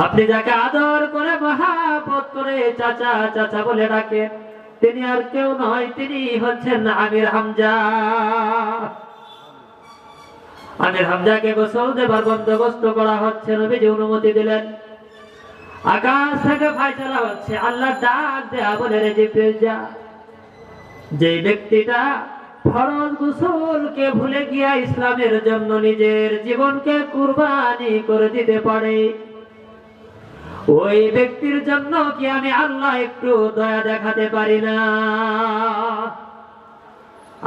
আপনি যাকে আদর করে মহাব্বত করে চাচা চাচা বলে ডাকেন, তিনি আর কেউ নয়, তিনি হচ্ছেন আমির হামজা। আমির হামজাকে গোসল দেবার বন্দোবস্ত করা হচ্ছে, নবীজি অনুমতি দিলেন। আকাশ থেকে ফায়সালা হচ্ছে, আল্লাহ ডাক দেয়া বলে, রে জিবরিল যা। যে ব্যক্তিটা ফরজ গোসলকে ভুলে গিয়া ইসলামের জন্য নিজের জীবনকে কুরবানি করে দিতে পারে, ওই ব্যক্তির জন্য কি আমি আল্লাহ একটু দয়া দেখাতে পারি না?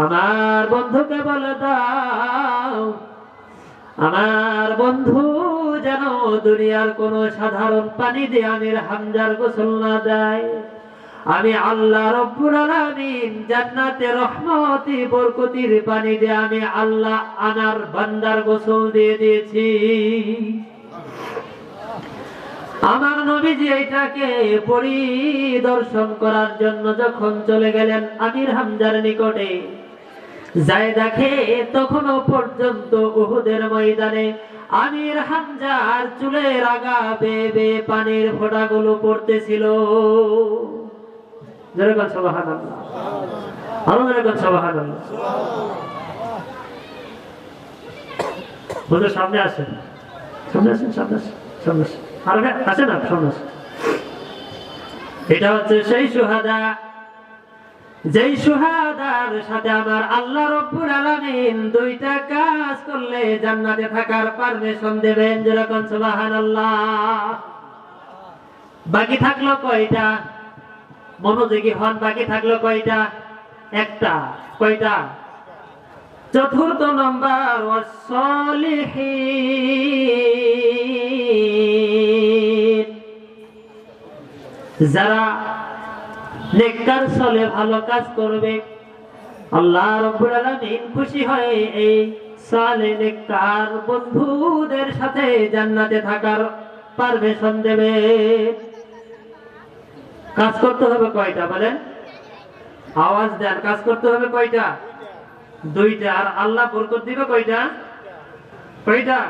আমার বন্ধুকে বলে দাও, আমার বন্ধু যেন দুনিয়ার কোন সাধারণ পানি দিয়ে আমির হামজার গোসল না দেয়। আমি আল্লাহ রব্বুল আলামিন জান্নাতে রহমতি বরকতির পানি দিয়ে আমি আল্লাহ আমার বান্দার গোসল দিয়ে দিয়েছি। আমার নবীজি এটাকে পরিদর্শন করার জন্য যখন চলে গেলেন আমির হামজার নিকটে, যাই দেখে তখনও পর্যন্ত উহুদের ময়দানে আমির হামজার চুলের আগা বেয়ে বেয়ে পানির ফোঁটাগুলো পড়তেছিল। যেরকম সুবহানাল্লাহ, আরো যেরকম সুবহানাল্লাহ। হুজুর সামনে আসেন, সামনে আসেন, সামনে আসেন, সামনে আসেন, আর আসেন না, সামনে আসেন। এটা হচ্ছে সেই সুহাদা, যেই সুহাদার সাথে আমার আল্লাহ রব্বুল আলামিন দুইটা কাজ করলে জান্নাতে থাকার পারমিশন দেবেন। যেরকম সুবহানাল্লাহ। বাকি থাকলো কয়টা? মনোযোগী হন। বাকি থাকলো কয়টা? একটা। কয়টা? চতুর্থ নম্বর, ওয়াসসালিহিন, যারা নেককার চলে ভালো কাজ করবে, আল্লাহ রাব্বুল আলামিন খুশি হয়ে এই সালেহ নেককার বন্ধুদের সাথে জান্নাতে থাকার পারমিশন দেবে। কাজ করতে হবে কয়টা বলেন? আওয়াজ দেন। কাজ করতে হবে কয়টা? দুইটা। আর আল্লাহ বরকত দিবে কয়টা? কয়টা?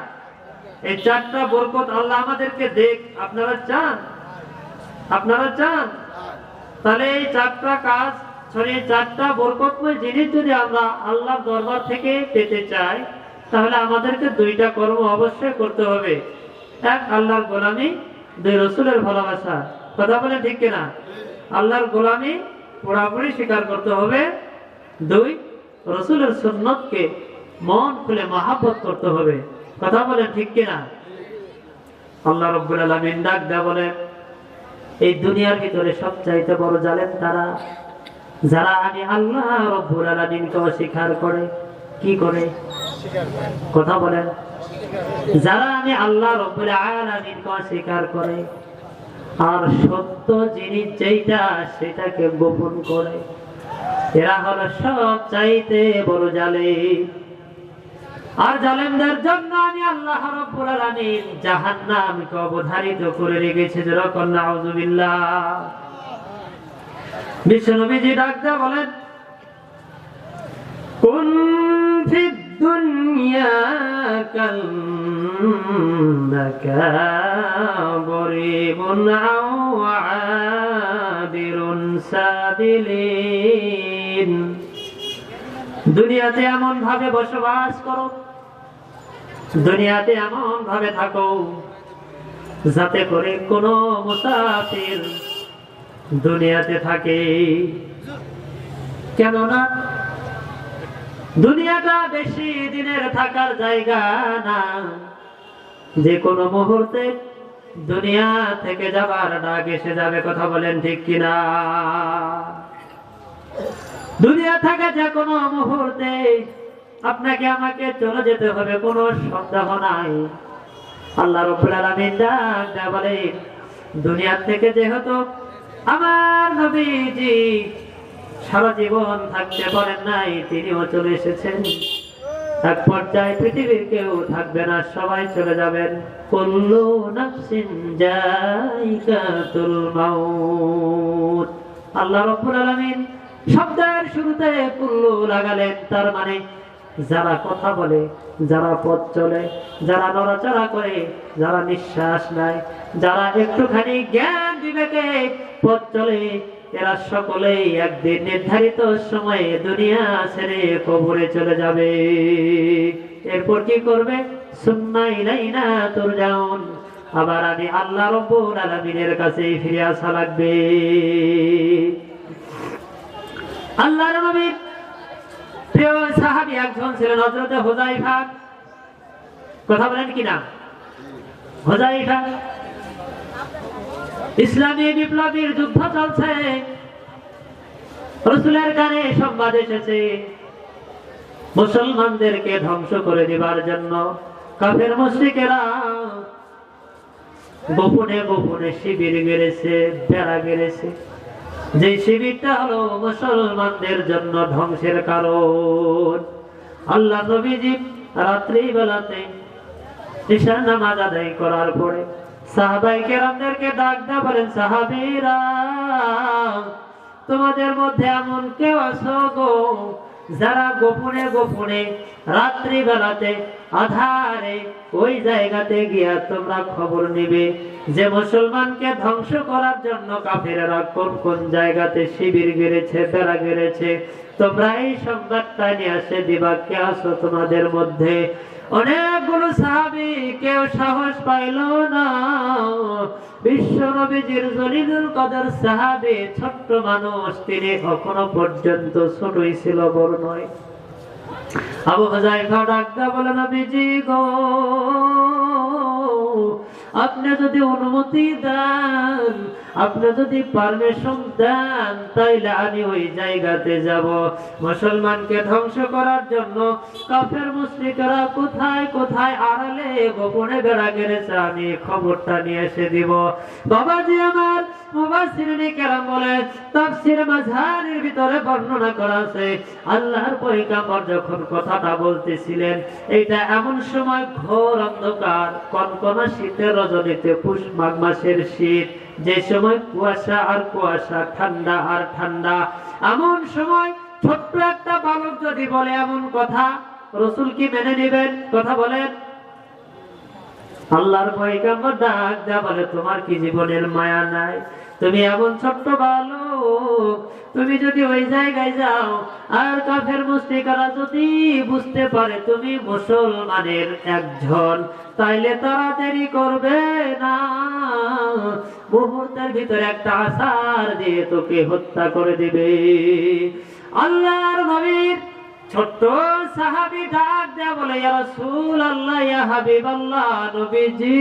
এই চারটা বরকত আল্লাহ আমাদেরকে দেখ। আপনারা চান? আপনারা চান? তাহলে এই চারটা কাজ, সরি চারটা বরকতময় জিনিস যদি আমরা আল্লাহর দরবার থেকে পেতে চাই, তাহলে আমাদেরকে দুইটা কর্ম অবশ্যই করতে হবে। এক, আল্লাহর গোলামি। দুই, রসুলের ভালোবাসা। কথা বলে ঠিক কিনা? আল্লাহর গোলামি পুরোপুরি স্বীকার করতে হবে। দুই, রসুলের সুন্নতকে মন খুলে মহাব্বত করতে হবে। কথা বলেন ঠিক কিনা? আল্লাহ রাব্বুল আলামিন ডাক দেয়া বলে, এই দুনিয়ার ভিতরে সবচাইতে বড় জালেম তারা, যারা আমি আল্লাহ রাব্বুল আলামিনকে অস্বীকার করে। কি করে? কথা বলেন। যারা আমি আল্লাহ রাব্বুল আলামিনকে অস্বীকার করে আর সত্য জিনিস যেটা সেটাকে গোপন করে, এরা হলো সবচাইতে বড় জালেম। আর জালেমদের জন্য আমি আল্লাহ রাব্বুল আলামিন জাহান্নামকে অবধারিত করে রেখেছি। যেরকম নাউযুবিল্লাহ। বিশ্বনবীজি ডাক দেয়া বলেন, কুন ফিদ দুনিয়া কান্নাকা গরীবুন আও আবিরুন সাবিলিন। দুনিয়াতে এমন ভাবে বসবাস করো, দুনিয়াতে এমন ভাবে থাকো যাতে করে কোন মুসাফির দুনিয়াতে থাকে। কেননা দুনিয়াটা বেশি দিনের থাকার জায়গা না, যে কোনো মুহূর্তে দুনিয়া থেকে যাবার ডাক এসে যাবে। কথা বলেন ঠিক কিনা? দুনিয়া থেকে যে কোনো মুহূর্তে আপনাকে আমাকে চলে যেতে হবে, কোনো সন্দেহ নাই। আল্লাহ রাব্বুল আলামিন ডাক দেয়া বলেন, দুনিয়া থেকে যেহেতু আমার নবীজি সারা জীবন থাকতে পারেন নাই, তিনিও চলে এসেছেন। এক পর্যায়ে পৃথিবীর কেউ থাকবে না, সবাই চলে যাবেন। কুল্লু নাফসিন যায়িকাতুল মাউত। আল্লাহ রাব্বুল আলামিন শব্দের শুরুতে কুল্লু লাগালেন, তার মানে যারা কথা বলে, যারা পথ চলে, যারা নড়াচড়া করে, যারা নিঃশ্বাস নেয়, যারা একটুখানি জ্ঞান বিবেকে পথ চলে, এরা সকলেই একদিন নির্ধারিত সময়ে দুনিয়া ছেড়ে কবরে চলে যাবে। এরপর কি করবে? সুম্মা ইলাইনা তুরজাউন, আবার আমি আল্লাহ রাব্বুল আলামিনের কাছে ফিরে আসা লাগবে। আল্লাহর নবীর প্রিয় সাহাবী একজন ছিলেন হযরত হুযায়ফা। কথা বলেন কি না? হুযায়ফা, ইসলামী বিপ্লবীর যুদ্ধ চলছে, রাসূলের কানে সংবাদ এসেছে মুসলমানদেরকে ধ্বংস করে দিবার জন্য কাফের মুশরিকেরা গোপনে গোপনে শিবির গেড়েছে, বেড়া গেড়েছে। যে শিবিরটা হলো মুসলমানদের জন্য ধ্বংসের কারণ। আল্লাহ নবীজি রাত্রি বেলাতে ঈশার নামাজ আদায় করার পরে সাহাবায়ে কেরামদেরকে ডাক দিয়ে বলেন, সাহাবীরা, তোমাদের মধ্যে এমন কেউ আছো গো যারা গোপনে গোপনে রাত্রি বেলাতে আধারে ওই জায়গাতে গিয়া তোমরা খবর নিবে যে মুসলমানকে ধ্বংস করার জন্য কাফেররা কোন কোন জায়গাতে শিবির গেড়েছে, বেড়া গেড়েছে, তোমরা এই সংবাদটা নিয়ে আসে দিবা। কে আছো তোমাদের মধ্যে? অনেকগুলো সাহাবী কেউ সাহস পাইল না। বিশ্ব নবীজির জলিলুল কদর সাহাবী, ছোট্ট মানুষ, তিনি এখনো পর্যন্ত ছোটই ছিল, বড় নয়। আবু হুযায়ফা ডাকদা বলে, নবীজি গো, আপনি যদি অনুমতি দেন, আপনি যদি পারমিশন দেন, তাইলে আমি ওই জায়গাতে যাব। মুসলমানকে ধ্বংস করার জন্য কাফের মুশরিকরা কোথায় কোথায় আড়ালে গোপনে বেড়া গেড়েছে, আমি খবরটা নিয়ে এসে দিব। বাবাজি আমার, মুফাসসিরিনে কেরাম বলে, তাফসীর মাযহারের ভিতরে বর্ণনা করা আছে, আল্লাহর পয়গম্বর যখন কথাটা বলতেছিলেন, এটা এমন সময় ঘোর অন্ধকার, কনকনা শীতের রজনীতে, পুষ মাঘ মাসের শীত, যে সময় কুয়াশা আর কুয়াশা, ঠান্ডা আর ঠান্ডা, এমন সময় ছোট্ট একটা বালক যদি বলে এমন কথা, রাসূল কি মেনে নেবেন? কথা বলেন। আল্লাহর পয়গম্বর ডাক দেয়া বলে, তোমার কি জীবনের মায়া নাই? তুমি এমন ছোট্ট বালক, তুমি যদি ওই জায়গায় যাও আর কাফের মুশরিকরা যদি বুঝতে পারে তুমি মুসলমানের একজন, তাইলে তারা দেরি করবে না, মুহূর্তের ভিতরে একটা আছাড় দিয়ে তোকে হত্যা করে দিবে। আল্লাহর নবীর ছোট্ট সাহাবী ডাক দেয়া বলে, ইয়া রাসূলুল্লাহ, ইয়া হাবিবাল্লাহ, নবীজি,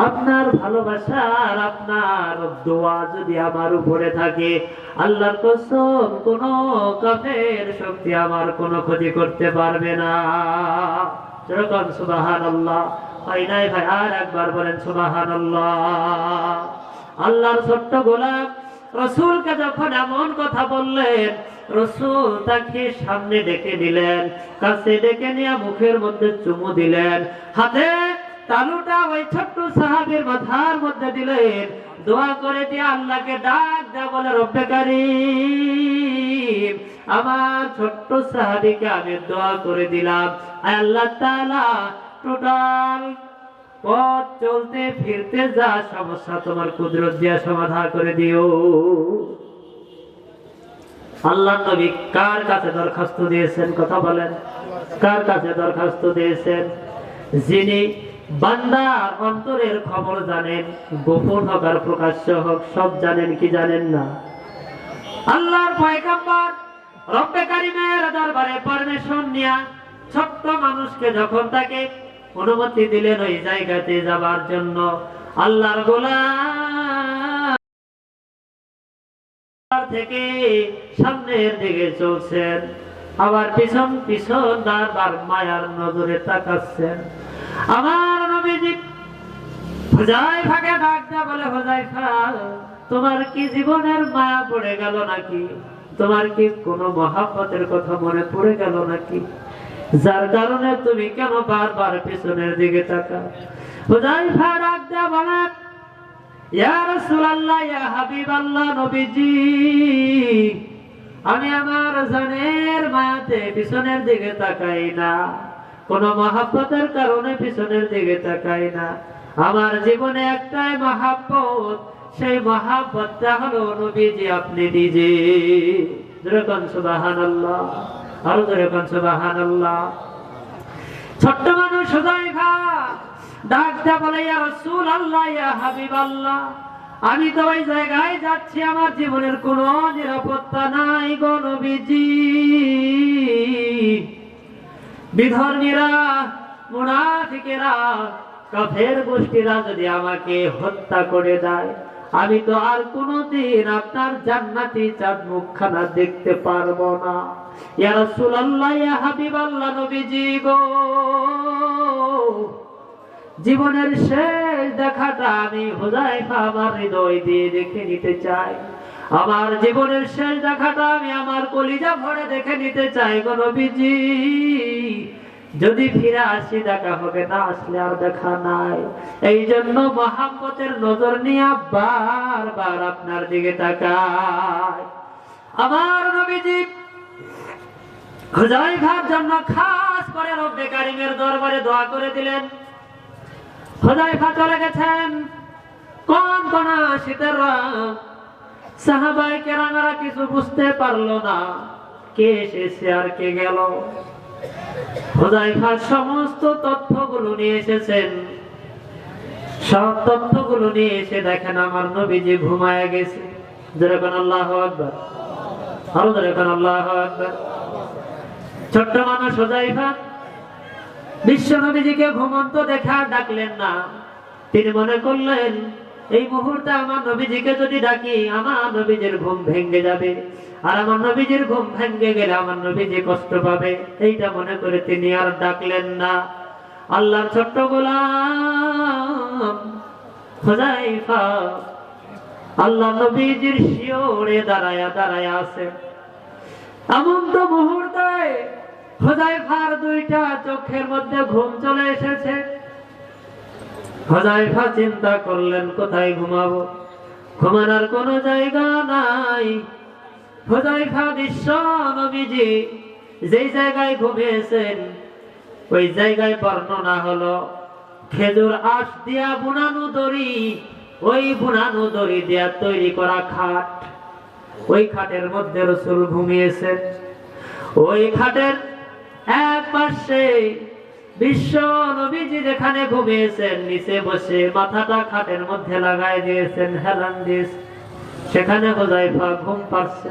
আপনার ভালোবাসা আর আপনার দোয়া যদি আমার উপরে থাকে, আল্লাহর কসম, কোন কাফের শক্তি আমার কোনো ক্ষতি করতে পারবে না। যেরকম সুবহানাল্লাহ হয় নাই ভাই? আর একবার বলেন সুবহানাল্লাহ। আল্লাহর ছোট্ট গোলাম রাসূলকে যখন এমন কথা বললেন, রাসূল তাকে সামনে ডেকে নিলেন, কাছে ডেকে নিয়ে মুখের মধ্যে চুমু দিলেন, হাতে তালুটা ওই ছোট্ট সাহাবীর মাথার মধ্যে দিলেন, দোয়া করে দিয়ে আল্লাহকে ডাক দেয়া বলে, রব্বে কারীম, আমার ছোট্ট সাহাবীকে আমি দোয়া করে দিলাম, আল্লাহ তাআলা টোটাল পথ চলতে ফিরতে যা সমস্যা তোমার কুদরত দিয়া সমাধান করে দিও। আল্লাহ নবী কার কাছে দরখাস্ত দিয়েছেন? কথা বলেন, কার কাছে দরখাস্ত দিয়েছেন? যিনি বান্দার অন্তরের খবর জানেন, গোপন হোক আর প্রকাশ্য হোক, সব জানেন। কি জানেন না? আল্লাহর পয়গম্বর রব্বে কারীমের দরবারে পারমিশন নিয়া ছোট্ট মানুষকে যখন তাকে অনুমতি দিলেন ওই জায়গাতে যাবার জন্য, আল্লাহর গোলাম থেকে সামনের দিকে চলছেন, আবার পিছন পিছন বারবার মায়ার নজরে তাকাচ্ছেন। আমার নবীজি হুযায়ফাকে ডাক দেয়া বলে, হুযায়ফা, তোমার কি জীবনের মায়া পড়ে গেল নাকি? তোমার কি কোনো মহাব্বতের কথা মনে পড়ে গেল নাকি, যার কারণে তুমি কেন বারবার পিছনের দিকে তাকাও? হুযায়ফা ডাক দেয়া বলে, ইয়া রাসূলুল্লাহ, ইয়া হাবিবাল্লাহ, নবীজি, আমি আমার জানের মায়াতে পিছনের দিকে তাকাই না, কোন মহাব্বতের কারণে পিছনের দিকে তাকাই না। আমার জীবনে একটাই মহাব্বত, সেই মহাব্বতটা হলো নবীজি আপনি নিজে। যেরকম সুবহানাল্লাহ, আরো যেরকম সুবহানাল্লাহ। ছোট্ট মানুষ হুযায়ফা ডাকটা বলে, ইয়া রাসূলুল্লাহ, ইয়া হাবিবাল্লাহ, আমি তো ওই জায়গায় যাচ্ছি, আমার জীবনের কোনো নিরাপত্তা নাই গো নবীজি। বিধর্মীরা, মুনাফিকেরা, কাফের গোষ্ঠীরা যদি আমাকে হত্যা করে দেয়, আমি তো আর কোনদিন আপনার জান্নাতি চাঁদ মুখখানা দেখতে পারবো না। ইয়া রাসূলুল্লাহ, ইয়া হাবিবাল্লাহ, নবীজি গো, জীবনের শেষ দেখাটা আমি হুযায়ফা আমার হৃদয় দিয়ে দেখে নিতে চাই। আমার জীবনের শেষ দেখাটা আমি আমার কলিজা ভরে দেখে নিতে চাই গো নবীজি। যদি ফিরে আসি দেখা হবে, না আসলে আর দেখা নাই। এই জন্য মহাব্বতের নজর নিয়ে বারবার আপনার দিকে তাকাই। আমার নবীজি হুযায়ফার জন্য খাস করে রব্বে কারীমের দরবারে দোয়া করে দিলেন। হুযায়ফা চলে গেছেন কোন কোন শীতের রাত, সাহাবায়ে কেরামেরা কিছু বুঝতে পারলো না, কে এসেছে আর কে গেল। হুযায়ফা সমস্ত তথ্যগুলো নিয়ে এসেছেন। সব তথ্যগুলো নিয়ে এসে দেখেন আমার নবীজি ঘুমায় গেছে। যেরকম আল্লাহু আকবার, আরো যেরকম আল্লাহু আকবার। ছোট্ট মানুষ হুযায়ফা বিশ্ব নবীজিকে ঘুমন্ত দেখা ডাকলেন না। তিনি মনে করলেন, এই মুহূর্তে আমার নবীজিকে যদি ডাকি, আমার নবীজির ঘুম ভেঙে যাবে, আর আমার নবীজির ঘুম ভেঙে গেলে আমার নবীজি কষ্ট পাবে। এইটা মনে করে তিনি আর ডাকলেন না। আল্লাহর ছোট্ট গোলাম হুযায়ফা আল্লাহ নবীজির শিয়রে দাঁড়ায়া দাঁড়ায়া আছে। এমন তো মুহূর্তে হুযায়ফার দুইটা চোখের মধ্যে ঘুম চলে এসেছে। হুযায়ফা চিন্তা করলেন, কোথায় ঘুমাবো, ঘুমানোর কোনো জায়গা নাই। হুযায়ফা বিশ্ব নবীজি যেই জায়গায় ঘুমিয়েছেন, ওই জায়গায় বর্ণনা হলো খেজুর আঁশ দিয়া বুনানো দড়ি, ওই বুনানো দড়ি দিয়া তৈরি করা খাট, ওই খাটের মধ্যে রাসূল ঘুমিয়েছেন। ওই খাটের এক পাশে বিশ্ব নবীজি যেখানে ঘুমিয়েছেন, নিচে বসে মাথাটা খাটের মধ্যে লাগাই দিয়েছেন, হেলান দিয়েছেন, সেখানে হুযায়ফা ঘুম পাচ্ছে।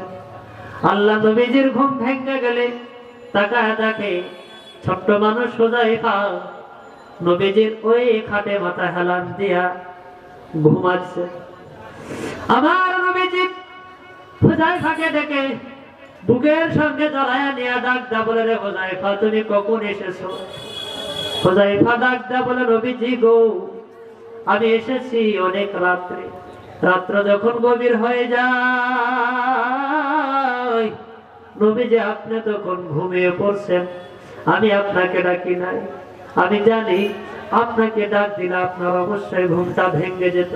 আল্লাহ নবীজির ঘুম ভেঙে গেলে তাকায় দেখে ছোট্ট মানুষ হুযায়ফা নবীজির ওই খাটে মাথা হেলান দিয়া ঘুমাচ্ছে। আমার নবীজি হুযায়ফাকে ডেকে বুকের সঙ্গে জড়ায়া নিয়ে ডাক দা বলে, রে হুযায়ফা, তুমি কখন এসেছো? হুযায়ফা ডাক দা বলে, নবীজি গো, আমি এসেছি অনেক রাত্রে। রাত্র যখন গভীর হয়ে যায়, নবীজি আপনি তখন ঘুমিয়ে পড়ছেন, আমি আপনাকে ডাকি নাই। আমি জানি আপনাকে ডাক দিলে আপনার অবশ্যই ঘুমটা ভেঙে যেত,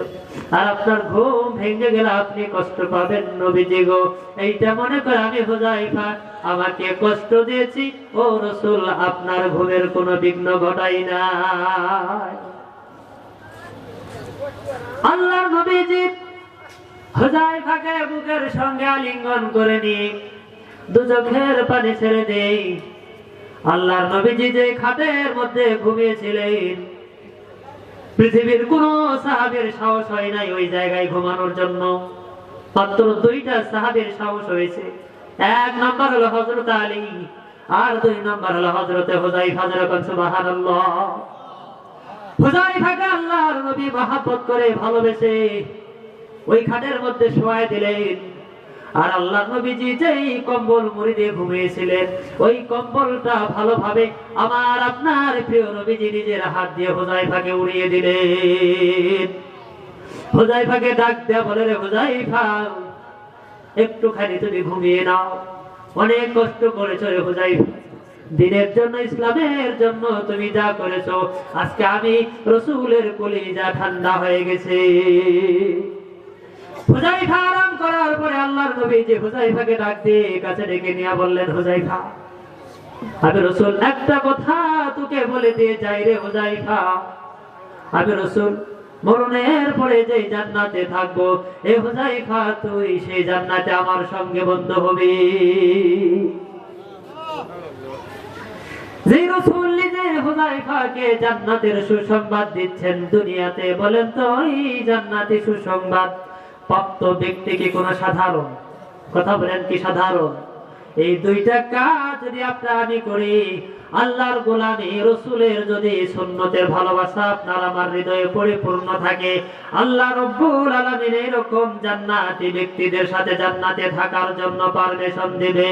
আর আপনার ঘুম ভেঙে গেলে আপনি কষ্ট পাবেন। নবীজি গো, এইটা মনে করে আমি হুযায়ফা আমাকে কষ্ট দিয়েছি, ও রাসূল আপনার ঘুমের কোনো বিঘ্ন ঘটাই নাই। আল্লাহর নবীজি হুযায়ফাকে বুকের সঙ্গে আলিঙ্গন করে নিয়ে দু চোখের পানি ছেড়ে দেই। আল্লাহর নবীজি যে খাটের মধ্যে ঘুমিয়েছিলেন, পৃথিবীর কোন সাহাবীর সাহস হয় নাই ওই জায়গায় ঘুমানোর জন্য। মাত্র দুইটা সাহাবীর সাহস হয়েছে। এক নাম্বার হলো হযরত আলী, আর দুই নাম্বার হলো হযরত হুযায়ফা। যেরকম সুবহানাল্লাহ। হুযায়ফাকে আল্লাহর নবী মহব্বত করে ভালোবেসে ওই খাটের মধ্যে শোয়ায় দিলেন। আর আল্লাহর নবীজি যেই কম্বল মুড়ি দিয়ে ঘুমিয়েছিলেন, ওই কম্বলটা ভালোভাবে আমার আপনার প্রিয় নবীজি নিজের হাত দিয়ে হুযায়ফাকে উড়িয়ে দিলেন। হুযায়ফাকে ডাক দেয়া বলে, রে হুযায়ফা, একটুখানি তুমি ঘুমিয়ে নাও, অনেক কষ্ট করেছো রে হুযায়ফা, দিনের জন্য, ইসলামের জন্য তুমি যা করেছো, আজকে আমি রাসূলের কলিজা ঠান্ডা হয়ে গেছে। হুযায়ফা আরাম করার পরে আল্লাহর নবী যে হুযায়ফাকে ডাক দিয়ে কাছে ডেকে নিয়ে বললেন, হুযায়ফা, আমি রাসূল একটা কথা তোকে বলে দিয়ে যাই রে হুযায়ফা, আমি রাসূল মরণের পরে যে জান্নাতে থাকবো, এ হুযায়ফা তুই সেই জান্নাতে আমার সঙ্গে বন্ধু হবি। যে রাসূল নিজে হুযায়ফাকে জান্নাতের সুসংবাদ দিচ্ছেন দুনিয়াতে, বলেন তো এই জান্নাতি সুসংবাদ প্রাপ্ত ব্যক্তি কি কোনো সাধারণ? কথা বলেন, কি সাধারণ? এই দুইটা কাজ যদি আমি করি, আল্লাহর গোলামি, রাসূলের যদি সুন্নতের ভালোবাসা আপনার আমার হৃদয়ে পরিপূর্ণ থাকে, আল্লাহ রাব্বুল আলামিন এরকম জান্নাতি ব্যক্তিদের সাথে জান্নাতে থাকার জন্য পারমিশন দিবে।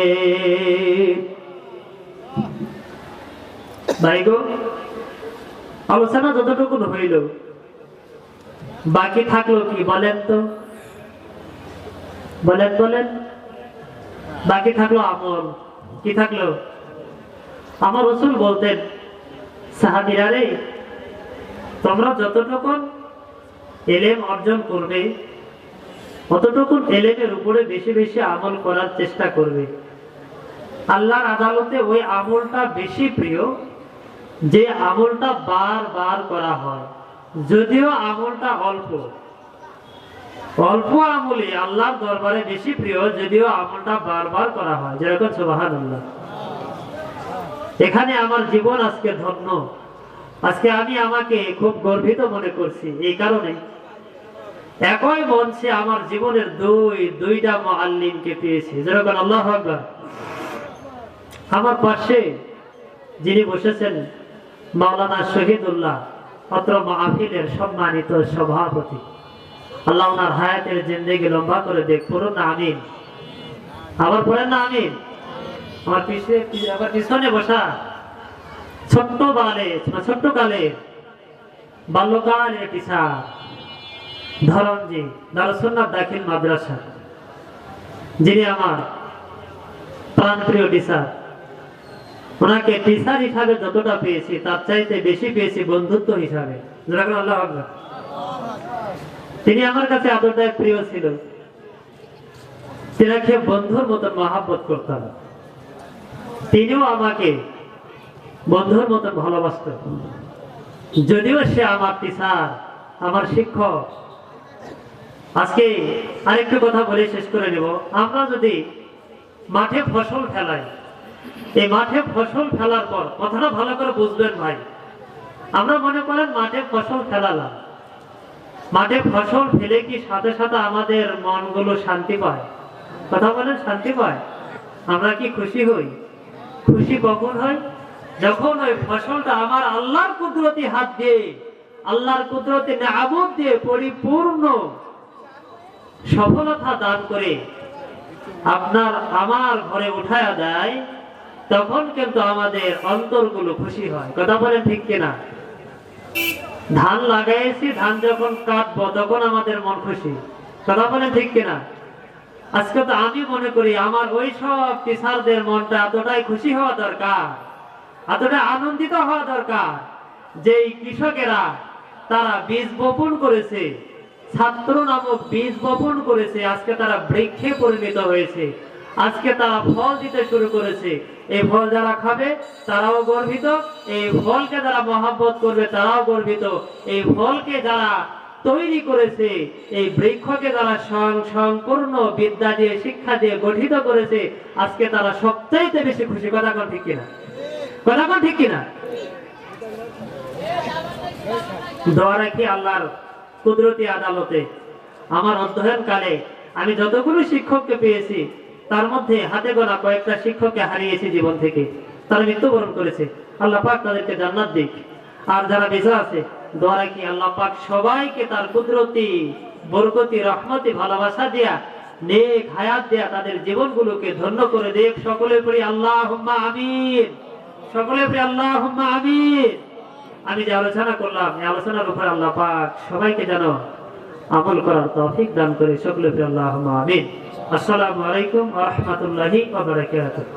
ভাই গো, আলোচনা যতটুকু হইল, বাকি থাকলো কি বলেন তো? বলেন বলেন, বাকি থাকলো আমল। কি থাকলো? আমার রাসূল বলতেন, সাহাবীরা রে, তোমরা যতটুকু ইলম অর্জন করবে, ততটুকু ইলমের উপরে বেশি বেশি আমল করার চেষ্টা করবে। আল্লাহর আদালতে ওই আমলটা বেশি প্রিয় যে আমলটা বারবার করা হয়, যদিও আমলটা অল্প। অল্প আমলই আল্লাহর দরবারে বেশি প্রিয়, যদিও আমলটা বারবার করা হয়। যেরকম সুবহানাল্লাহ। এখানে আমার জীবন আজকে ধন্য। আজকে আমি আমাকে খুব গর্বিত মনে করছি এই কারণে, একই মঞ্চে আমার জীবনের দুইটা মুআল্লিমকে পেয়েছি। যেরকম আল্লাহু আকবার। আমার পাশে যিনি বসেছেন মাওলানা শহীদুল্লাহ, অত্র মাহফিলের সম্মানিত সভাপতি, আল্লাহ ওনার হায়াতের জিন্দেগি লম্বা করে দেখ, পড়ুন না আমিন। আবার পড়েন না আমিন। আমার পিছনে বসা ছোট্টকালে বাল্যকালের টিচার ধরমজি, দারুস সুন্নাত দাখিল মাদ্রাসা, যিনি আমার প্রাণপ্রিয় টিচার, ওনাকে টিচার হিসাবে যতটা পেয়েছি তার চাইতে বেশি পেয়েছি বন্ধুত্ব হিসাবে। আল্লাহু আকবার। তিনি আমার কাছে এতটাই প্রিয় ছিল, তিনাকে বন্ধুর মতন মহাব্বত করতাম, তিনিও আমাকে বন্ধুর মতন ভালোবাসত। যদিও সে আমার টিচার, আমার শিক্ষক। আজকে আরেকটু কথা বলে শেষ করে নেব। আমরা যদি মাঠে ফসল ফেলাই, এই মাঠে ফসল ফেলার পর, কথাটা ভালো করে বুঝবেন ভাই, আমরা মনে করেন মাঠে ফসল ফেলালাম, মাঠে ফসল ফেলে কি সাথে সাথে আমাদের মনগুলো শান্তি পায়? কথা বলেন, শান্তি পায়? আমরা কি খুশি হই? খুশি কখন হয়? যখন ওই ফসলটা আমার আল্লাহর কুদরতি হাত দিয়ে, আল্লাহর কুদরতি নিয়ামত দিয়ে পরিপূর্ণ সফলতা দান করে আপনার আমার ঘরে উঠায়া দেয়, তখন কিন্তু আমাদের অন্তরগুলো খুশি হয়। কথা বলেন ঠিক কিনা? ধান লাগাইছি, ধান যখন কাটবো তখন আমাদের মন খুশি। কথা বলেন ঠিক কিনা? আজকে তো আমি মনে করি আমার ওই সব টিচারদের মনটা এতটাই খুশি হওয়া দরকার, এতটাই আনন্দিত হওয়া দরকার, যে কৃষকেরা তারা বীজ বপন করেছে, ছাত্র নামক বীজ বপন করেছে, আজকে তারা বৃক্ষে পরিণত হয়েছে, আজকে তারা ফল দিতে শুরু করেছে। এই ফল যারা খাবে তারাও গর্বিত, এই ফলকে যারা মহব্বত করবে তারাও গর্বিত, এই ফলকে যারা তৈরি করেছে, এই বৃক্ষকে যারা সম্পূর্ণ বিদ্যা দিয়ে, শিক্ষা দিয়ে গঠিত করেছে, আজকে তারা সবচাইতে বেশি খুশি। কথা কোন ঠিক কিনা? কথা কোন ঠিক কিনা? দোয়া রাখি আল্লাহর কুদরতি আদালতে আমার অধ্যয়ন কালে আমি যতগুলো শিক্ষককে পেয়েছি, তার মধ্যে হাতে গোনা কয়েকটা শিক্ষককে হারিয়েছি জীবন থেকে, তারা মৃত্যুবরণ করেছে। আল্লাহ পাক তাদেরকে জান্নাত দিক। আর যারা বেঁচে আছে, দোয়া রাখি আল্লাহ পাক সবাইকে তার কুদরতি বরকতি রহমতি ভালোবাসা দিয়া, নেক হায়াত দিয়া তাদের জীবনগুলোকে ধন্য করে দেখ। সকলে পড়ি আল্লাহুম্মা আমিন। সকলে পড়ি আল্লাহুম্মা আমিন। আমি যে আলোচনা করলাম, এই আলোচনার উপর আল্লাহ পাক সবাইকে যেন আমল করার তৌফিক দান করে। সকলে পড়ি আল্লাহুম্মা আমিন। আসসালামু আলাইকুম ওয়া রাহমাতুল্লাহি ওয়া বারাকাতুহু।